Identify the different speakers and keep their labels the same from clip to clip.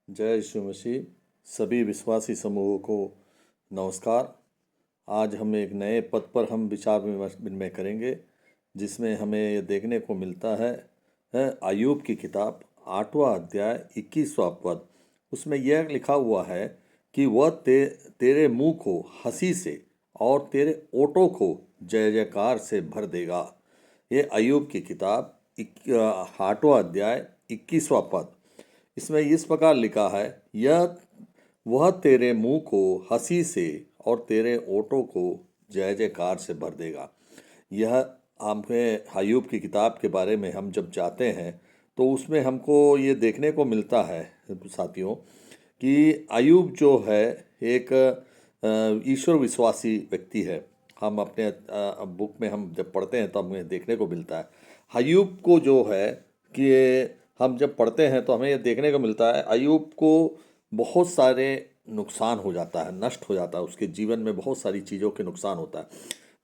Speaker 1: जय यीशु मसीह। सभी विश्वासी समूहों को नमस्कार। आज हम एक नए पद पर हम विचार विनिमय करेंगे, जिसमें हमें ये देखने को मिलता है अय्यूब की किताब 8वां अध्याय 21वां पद। उसमें यह लिखा हुआ है कि वह तेरे मुंह को हंसी से और तेरे ओठों को जय जयकार से भर देगा। ये अय्यूब की किताब 8वां अध्याय 21वां पद। इसमें इस प्रकार लिखा है, यह वह तेरे मुंह को हंसी से और तेरे ओठों को जय जयकार से भर देगा। यह हमें अय्यूब की किताब के बारे में हम जब जाते हैं तो उसमें हमको ये देखने को मिलता है साथियों कि अय्यूब जो है एक ईश्वर विश्वासी व्यक्ति है। हम अपने बुक में हम जब पढ़ते हैं तो हमें देखने को मिलता है अय्यूब को जो है कि हम जब पढ़ते हैं तो हमें ये देखने को मिलता है अय्यूब को बहुत सारे नुकसान हो जाता है, नष्ट हो जाता है। उसके जीवन में बहुत सारी चीज़ों के नुकसान होता है,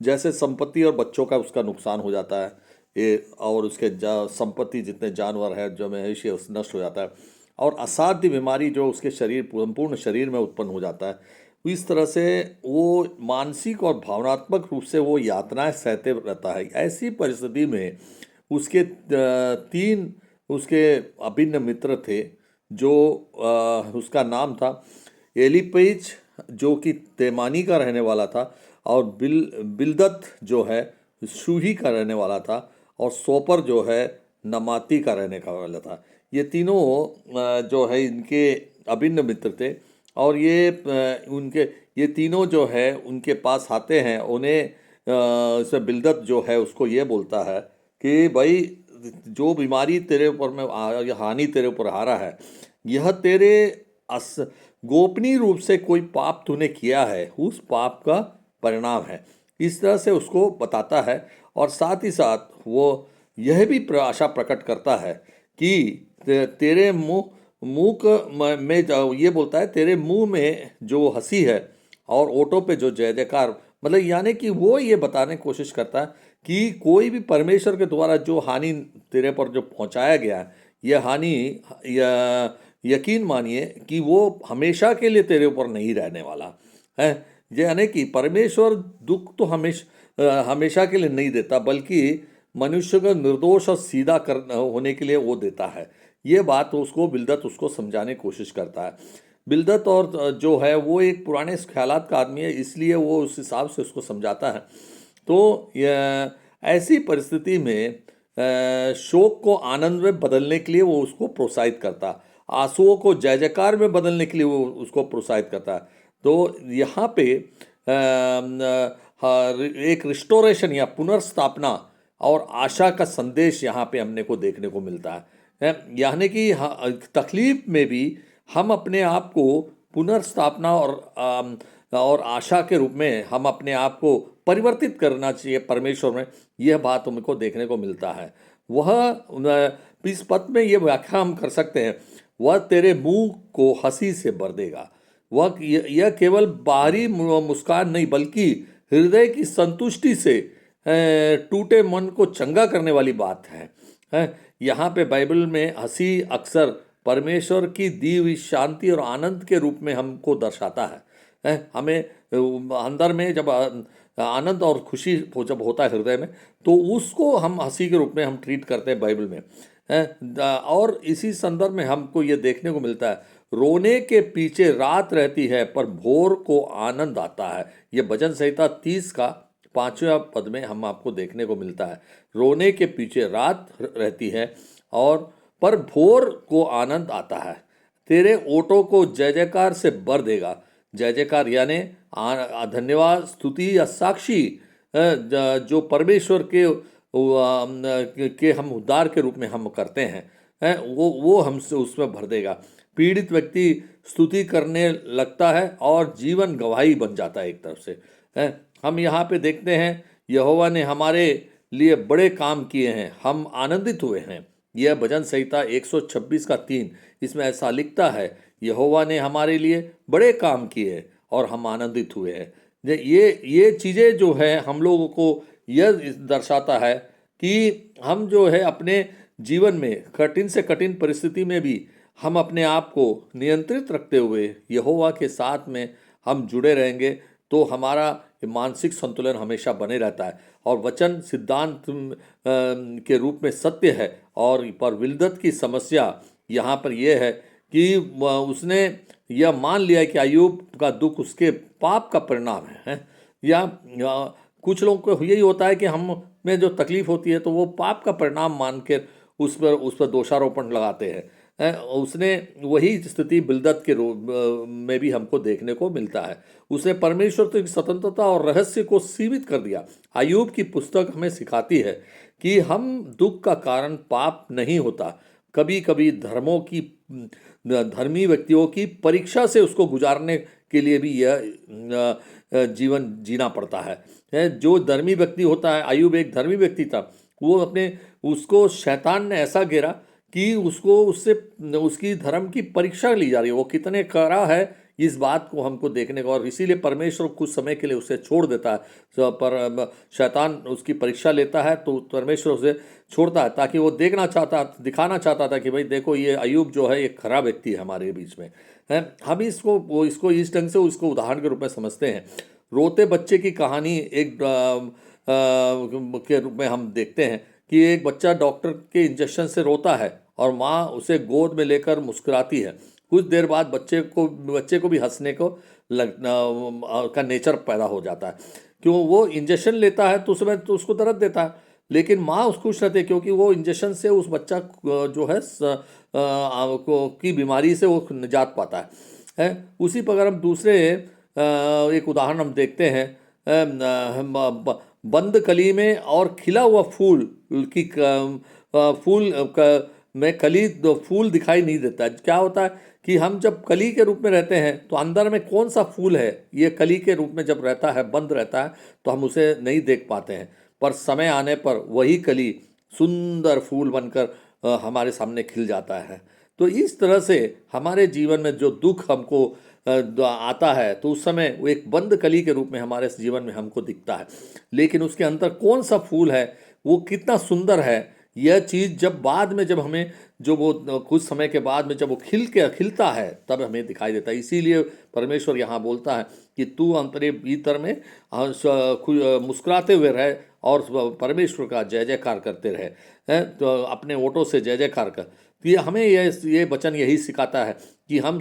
Speaker 1: जैसे संपत्ति और बच्चों का उसका नुकसान हो जाता है ये, और उसके संपत्ति जितने जानवर है जो मवेशी है उस नष्ट हो जाता है, और असाध्य बीमारी जो उसके संपूर्ण शरीर में उत्पन्न हो जाता है। इस तरह से वो मानसिक और भावनात्मक रूप से वो यातनाएं सहते रहता है। ऐसी परिस्थिति में उसके तीन उसके अभिन्न मित्र थे जो उसका नाम था एलीपेज जो कि तेमानी का रहने वाला था, और बिलदत जो है शूही का रहने वाला था, और सोपर जो है नमाती का रहने का वाला था। ये तीनों जो है इनके अभिन्न मित्र थे, और ये तीनों जो है उनके पास आते हैं। उन्हें इसमें बिलदत जो है उसको ये बोलता है कि भाई जो बीमारी तेरे ऊपर में हानि तेरे ऊपर आ रहा है, यह तेरे गोपनीय रूप से कोई पाप तूने किया है, उस पाप का परिणाम है। इस तरह से उसको बताता है, और साथ ही साथ वो यह भी आशा प्रकट करता है कि तेरे मुंह में ये बोलता है, तेरे मुंह में जो हंसी है और ओठों पे जो जय जयकार, मतलब यानी कि वो ये बताने की कोशिश करता है कि कोई भी परमेश्वर के द्वारा जो हानि तेरे पर जो पहुंचाया गया है, यह हानि यकीन मानिए कि वो हमेशा के लिए तेरे ऊपर नहीं रहने वाला है। यानी कि परमेश्वर दुख तो हमेशा के लिए नहीं देता, बल्कि मनुष्य को निर्दोष और सीधा होने के लिए वो देता है। ये बात बिलदत उसको समझाने की कोशिश करता है। बिलदत और जो है वो एक पुराने ख्यालात का आदमी है, इसलिए वो उस हिसाब से उसको समझाता है। तो ऐसी परिस्थिति में शोक को आनंद में बदलने के लिए वो उसको प्रोत्साहित करता, आंसुओं को जय जयकार में बदलने के लिए वो उसको प्रोत्साहित करता। तो यहाँ पे एक रिस्टोरेशन या पुनर्स्थापना और आशा का संदेश यहाँ पे हमने को देखने को मिलता है। यानी कि तकलीफ में भी हम अपने आप को पुनर्स्थापना और आशा के रूप में हम अपने आप को परिवर्तित करना चाहिए परमेश्वर में। यह बात हमको देखने को मिलता है। इस पद में ये व्याख्या हम कर सकते हैं, वह तेरे मुंह को हंसी से भर देगा। यह केवल बाहरी मुस्कान नहीं, बल्कि हृदय की संतुष्टि से टूटे मन को चंगा करने वाली बात है। यहाँ पे बाइबल में हंसी अक्सर परमेश्वर की दी हुई शांति और आनंद के रूप में हमको दर्शाता है। हमें अंदर में जब आनंद और खुशी जब होता है हृदय में, तो उसको हम हंसी के रूप में हम ट्रीट करते हैं बाइबल में। और इसी संदर्भ में हमको ये देखने को मिलता है, रोने के पीछे रात रहती है पर भोर को आनंद आता है। ये भजन संहिता 30 का 5वां पद में हम आपको देखने को मिलता है। रोने के पीछे रात रहती है और पर भोर को आनंद आता है। तेरे ओठों को जय जयकार से भर देगा। जय जयकार यानी धन्यवाद, स्तुति या साक्षी जो परमेश्वर के हम उद्धार के रूप में हम करते हैं, वो हमसे उसमें भर देगा। पीड़ित व्यक्ति स्तुति करने लगता है और जीवन गवाही बन जाता है एक तरफ से। हम यहाँ पे देखते हैं, यहोवा ने हमारे लिए बड़े काम किए हैं, हम आनंदित हुए हैं। यह भजन संहिता 126 का 3, इसमें ऐसा लिखता है, यहोवा ने हमारे लिए बड़े काम किए और हम आनंदित हुए हैं। ये चीज़ें जो है हम लोगों को यह दर्शाता है कि हम जो है अपने जीवन में कठिन से कठिन परिस्थिति में भी हम अपने आप को नियंत्रित रखते हुए यहोवा के साथ में हम जुड़े रहेंगे तो हमारा मानसिक संतुलन हमेशा बने रहता है। और वचन सिद्धांत के रूप में सत्य है। और पर विल्दत की समस्या यहाँ पर यह है कि उसने यह मान लिया कि अय्यूब का दुख उसके पाप का परिणाम है। या कुछ लोगों को यही होता है कि हम में जो तकलीफ होती है तो वो पाप का परिणाम मान कर उस पर दोषारोपण लगाते हैं। उसने वही स्थिति बिल्दत के रूप में भी हमको देखने को मिलता है। उसने परमेश्वर की स्वतंत्रता और रहस्य को सीमित कर दिया। अय्यूब की पुस्तक हमें सिखाती है कि हम दुख का कारण पाप नहीं होता, कभी कभी धर्मी व्यक्तियों की परीक्षा से उसको गुजारने के लिए भी यह जीवन जीना पड़ता है। जो धर्मी व्यक्ति होता है, अय्यूब एक धर्मी व्यक्ति था, वो उसको शैतान ने ऐसा घेरा कि उससे उसकी धर्म की परीक्षा ली जा रही है, वो कितने कड़ा है इस बात को हमको देखने को। और इसीलिए परमेश्वर कुछ समय के लिए उसे छोड़ देता है। पर शैतान उसकी परीक्षा लेता है तो परमेश्वर उसे छोड़ता है ताकि वो दिखाना चाहता था कि भाई देखो, ये अय्यूब जो है एक खराब व्यक्ति है हमारे बीच में है। हम इसको इस ढंग से उसको उदाहरण के रूप में समझते हैं। रोते बच्चे की कहानी एक के रूप में हम देखते हैं कि एक बच्चा डॉक्टर के इंजेक्शन से रोता है और माँ उसे गोद में लेकर मुस्कुराती है। कुछ देर बाद बच्चे को भी हंसने को का नेचर पैदा हो जाता है। क्यों? वो इंजेक्शन लेता है तो उसमें तो उसको दर्द देता है, लेकिन माँ उस खुश रहती है क्योंकि वो इंजेक्शन से उस बच्चा जो है की बीमारी से वो निजात पाता है। उसी प्रकार हम दूसरे एक उदाहरण हम देखते हैं। बंद कली में और खिला हुआ फूल की में फूल दिखाई नहीं देता। क्या होता है कि हम जब कली के रूप में रहते हैं तो अंदर में कौन सा फूल है, ये कली के रूप में जब रहता है, बंद रहता है, तो हम उसे नहीं देख पाते हैं। पर समय आने पर वही कली सुंदर फूल बनकर हमारे सामने खिल जाता है। तो इस तरह से हमारे जीवन में जो दुख हमको आता है तो उस समय वो एक बंद कली के रूप में हमारे जीवन में हमको दिखता है, लेकिन उसके अंदर कौन सा फूल है, वो कितना सुंदर है, यह चीज़ जब बाद में जब हमें जो वो कुछ समय के बाद में जब वो खिलता है तब हमें दिखाई देता है। इसीलिए परमेश्वर यहाँ बोलता है कि तू अंतरे भीतर में मुस्कुराते हुए रहे और परमेश्वर का जय जयकार करते रहे। तो अपने ओठों से जय जयकार कर। तो ये हमें ये वचन यही सिखाता है कि हम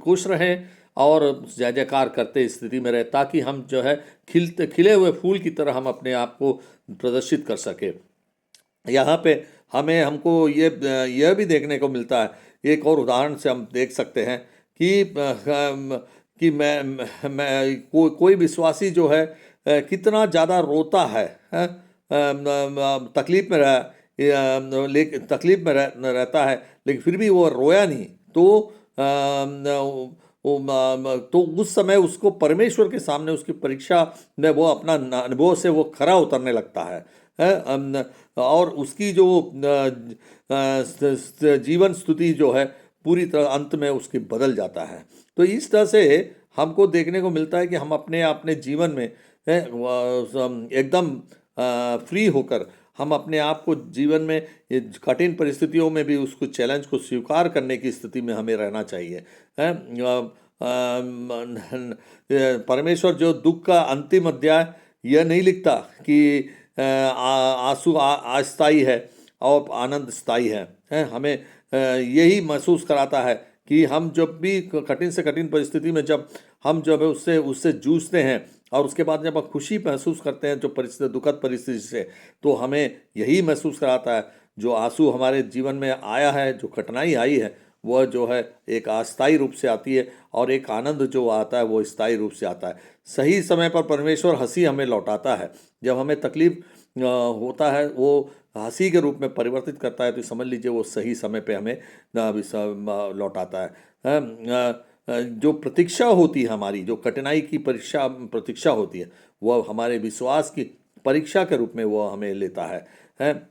Speaker 1: खुश रहें और जय जयकार करते स्थिति में रहे, ताकि हम जो है खिले हुए फूल की तरह हम अपने आप को प्रदर्शित कर सके। यहाँ पे हमको यह भी देखने को मिलता है, एक और उदाहरण से हम देख सकते हैं कि कोई विश्वासी जो है कितना ज़्यादा रोता है, तकलीफ में रहता है, लेकिन फिर भी वो रोया नहीं। तो उस समय उसको परमेश्वर के सामने उसकी परीक्षा में वो अपना अनुभव से वो खरा उतरने लगता है। और उसकी जो जीवन स्तुति जो है पूरी तरह अंत में उसकी बदल जाता है। तो इस तरह से हमको देखने को मिलता है कि हम अपने जीवन में एकदम फ्री होकर हम अपने आप को जीवन में कठिन परिस्थितियों में भी उसको चैलेंज को स्वीकार करने की स्थिति में हमें रहना चाहिए। परमेश्वर जो दुख का अंतिम अध्याय यह नहीं लिखता कि आंसू अस्थायी है और आनंद स्थायी है। हमें यही महसूस कराता है कि हम जब भी कठिन से कठिन परिस्थिति में जब हम जब उससे जूझते हैं और उसके बाद जब हम खुशी महसूस करते हैं जो परिस्थिति दुखद परिस्थिति से, तो हमें यही महसूस कराता है जो आंसू हमारे जीवन में आया है, जो कठिनाई आई है, वह जो है एक अस्थायी रूप से आती है और एक आनंद जो आता है वो स्थायी रूप से आता है। सही समय पर परमेश्वर हंसी हमें लौटाता है। जब हमें तकलीफ होता है वो हंसी के रूप में परिवर्तित करता है, तो समझ लीजिए वो सही समय पे हमें लौटाता है। जो प्रतीक्षा होती है हमारी, जो कठिनाई की प्रतीक्षा होती है, वह हमारे विश्वास की परीक्षा के रूप में वह हमें लेता है।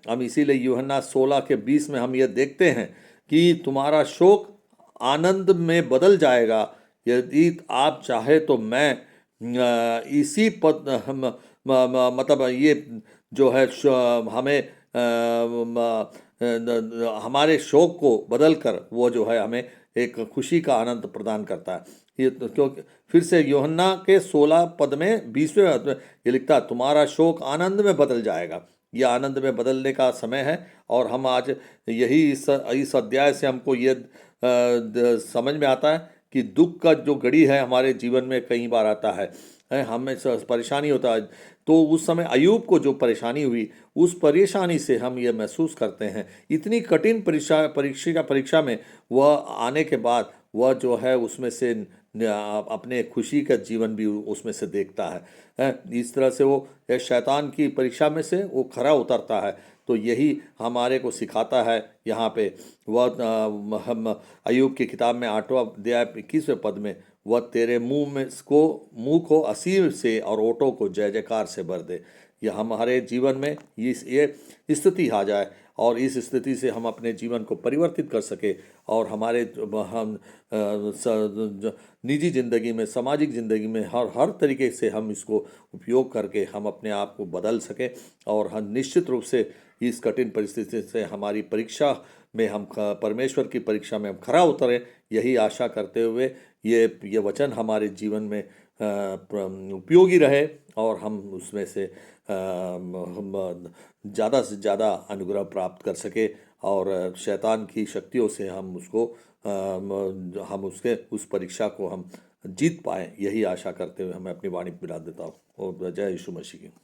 Speaker 1: हम इसीलिए यूहन्ना 16:20 में हम यह देखते हैं कि तुम्हारा शोक आनंद में बदल जाएगा, यदि आप चाहे तो मैं इसी मतलब ये जो है हमें हमारे शोक को बदल कर वो जो है हमें एक खुशी का आनंद प्रदान करता है। ये तो क्योंकि फिर से यूहन्ना के 16 पद में 20वें पद में ये लिखता है, तुम्हारा शोक आनंद में बदल जाएगा। ये आनंद में बदलने का समय है। और हम आज यही इस अध्याय से हमको ये समझ में आता है कि दुख का जो घड़ी है हमारे जीवन में कई बार आता है, हमें परेशानी होता है। तो उस समय अयूब को जो परेशानी हुई, उस परेशानी से हम ये महसूस करते हैं, इतनी कठिन परीक्षा में वह आने के बाद वह जो है उसमें से अपने खुशी का जीवन भी उसमें से देखता है। इस तरह से वो शैतान की परीक्षा में से वो खरा उतरता है। तो यही हमारे को सिखाता है यहाँ पे वह हम अयूब की किताब में 8वां अध्याय 21वें पद में, वह तेरे मुंह को असीर से और ओठों को जय जयकार से भर दे। यह हमारे जीवन में ये स्थिति आ जाए और इस स्थिति से हम अपने जीवन को परिवर्तित कर सके और हमारे हम निजी ज़िंदगी में, सामाजिक ज़िंदगी में हर तरीके से हम इसको उपयोग करके हम अपने आप को बदल सकें और हम निश्चित रूप से इस कठिन परिस्थिति से हमारी परीक्षा में हम परमेश्वर की परीक्षा में हम खरा उतरें, यही आशा करते हुए ये वचन हमारे जीवन में उपयोगी रहे और हम उसमें से हम ज़्यादा से ज़्यादा अनुग्रह प्राप्त कर सके और शैतान की शक्तियों से हम उसके उस परीक्षा को हम जीत पाएँ, यही आशा करते हुए मैं अपनी वाणी विराम देता हूँ। और जय यीशु मसीह की।